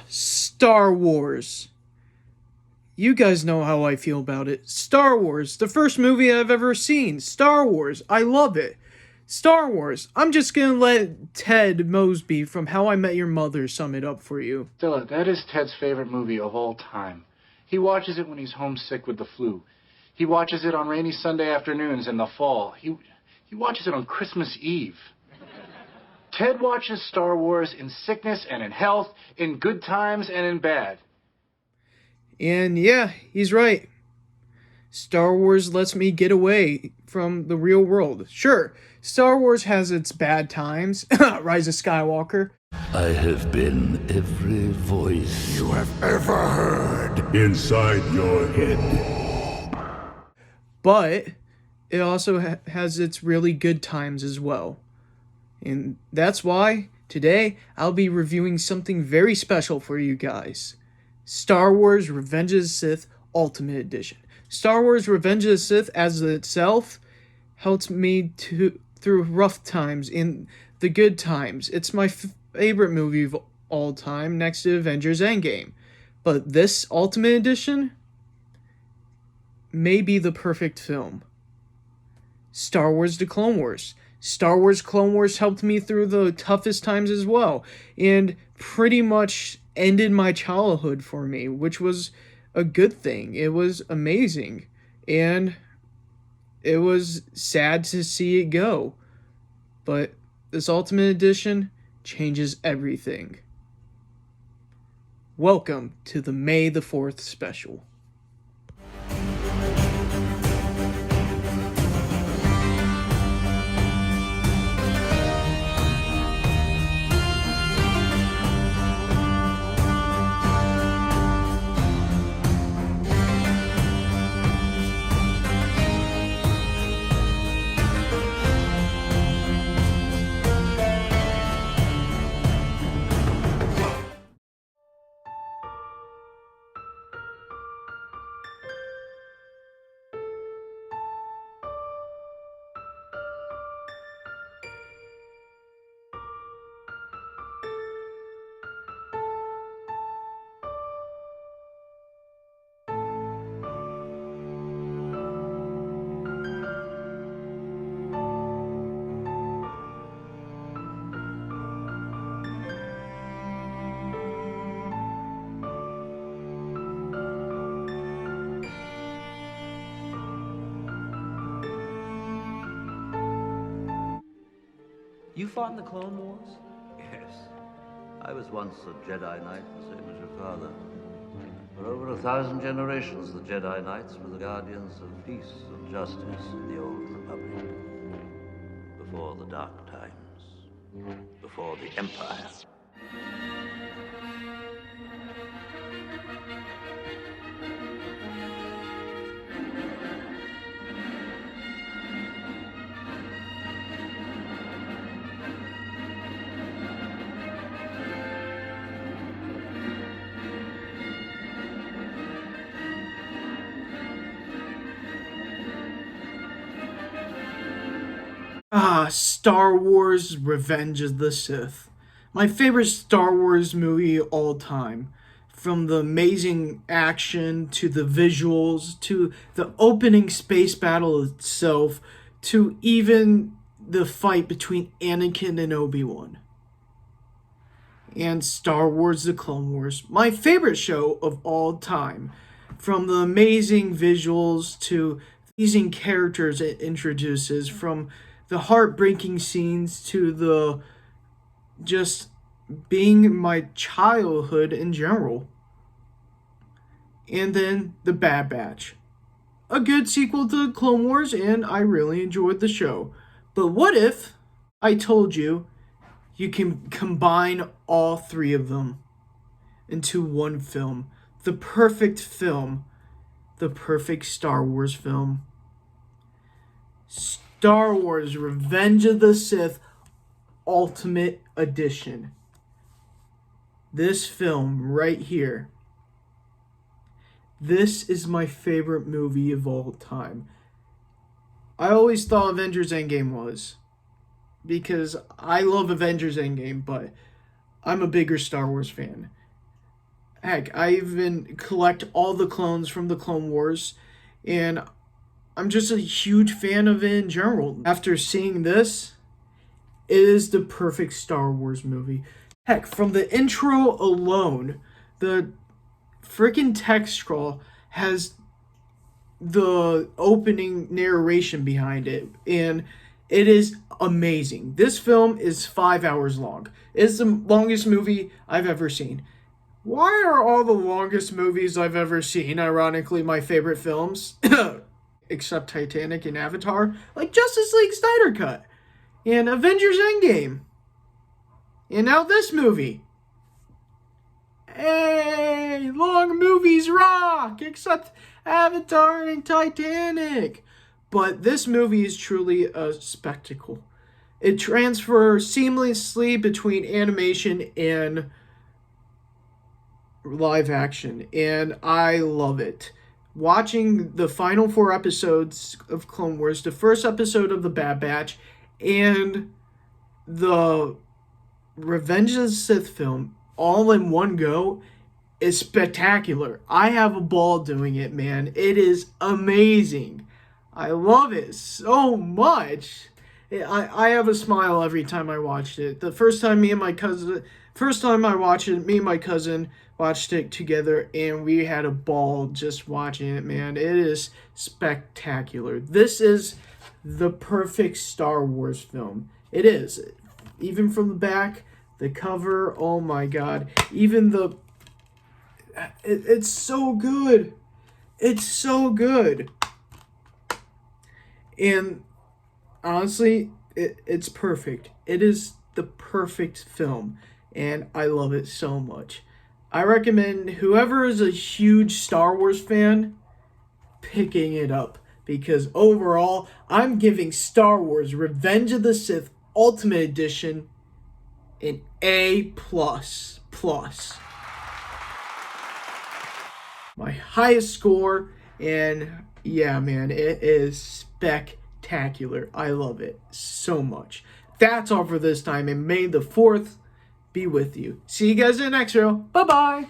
Star Wars. You guys know how I feel about it. Star Wars, the first movie I've ever seen. Star Wars, I love it. Star Wars, I'm just gonna let Ted Mosby from How I Met Your Mother sum it up for you. Stella, that is Ted's favorite movie of all time. He watches it when he's homesick with the flu. He watches it on rainy Sunday afternoons in the fall. He watches it on Christmas Eve. Ted watches Star Wars in sickness and in health, in good times and in bad. And yeah, he's right. Star Wars lets me get away from the real world. Sure, Star Wars has its bad times. Rise of Skywalker. I have been every voice you have ever heard inside your head. But it also has its really good times as well. And that's why today I'll be reviewing something very special for you guys. Star Wars Revenge of the Sith Ultimate Edition. Star Wars Revenge of the Sith as itself helped me through rough times and the good times. It's my favorite movie of all time next to Avengers Endgame. But this Ultimate Edition may be the perfect film. Star Wars The Clone Wars. Star Wars Clone Wars helped me through the toughest times as well, and pretty much ended my childhood for me, which was a good thing. It was amazing, and it was sad to see it go. But this Ultimate Edition changes everything. Welcome to the May the 4th special. You fought in the Clone Wars? Yes. I was once a Jedi Knight, the same as your father. For over 1,000 generations, the Jedi Knights were the guardians of peace and justice in the Old Republic. Before the Dark Times. Before the Empire. Star Wars Revenge of the Sith. My favorite Star Wars movie of all time. From the amazing action, to the visuals, to the opening space battle itself, to even the fight between Anakin and Obi-Wan. And Star Wars The Clone Wars. My favorite show of all time. From the amazing visuals to amazing characters it introduces, from the heartbreaking scenes to the just being my childhood in general. And then The Bad Batch. A good sequel to the Clone Wars, and I really enjoyed the show. But what if I told you you can combine all three of them into one film? The perfect film. The perfect Star Wars film. Star Wars Revenge of the Sith Ultimate Edition. This film right here. This is my favorite movie of all time. I always thought Avengers Endgame was. Because I love Avengers Endgame, but I'm a bigger Star Wars fan. Heck, I even collect all the clones from the Clone Wars, and I'm just a huge fan of it in general. After seeing this, it is the perfect Star Wars movie. Heck, from the intro alone, the freaking text scroll has the opening narration behind it, and it is amazing. This film is 5 hours long. It's the longest movie I've ever seen. Why are all the longest movies I've ever seen, ironically, my favorite films? Except Titanic and Avatar. Like Justice League Snyder Cut. And Avengers Endgame. And now this movie. Hey, long movies rock! Except Avatar and Titanic. But this movie is truly a spectacle. It transfers seamlessly between animation and live action, and I love it. Watching the final 4 episodes of Clone Wars, the first episode of the Bad Batch, and the Revenge of the Sith film all in one go is spectacular. I have a ball doing it, man. It is amazing. I love it so much. I have a smile every time I watched it. The first time I watched it, me and my cousin watched it together, and we had a ball just watching it, man. It is spectacular. This is the perfect Star Wars film. It is. Even from the back, the cover, oh my god. Even it's so good. It's so good. And honestly, it's perfect. It is the perfect film, and I love it so much. I recommend whoever is a huge Star Wars fan picking it up, because overall, I'm giving Star Wars Revenge of the Sith Ultimate Edition an A++. My highest score, and yeah, man, it is spectacular. I love it so much. That's all for this time, and may the 4th be with you. See you guys in the next show. Bye-bye.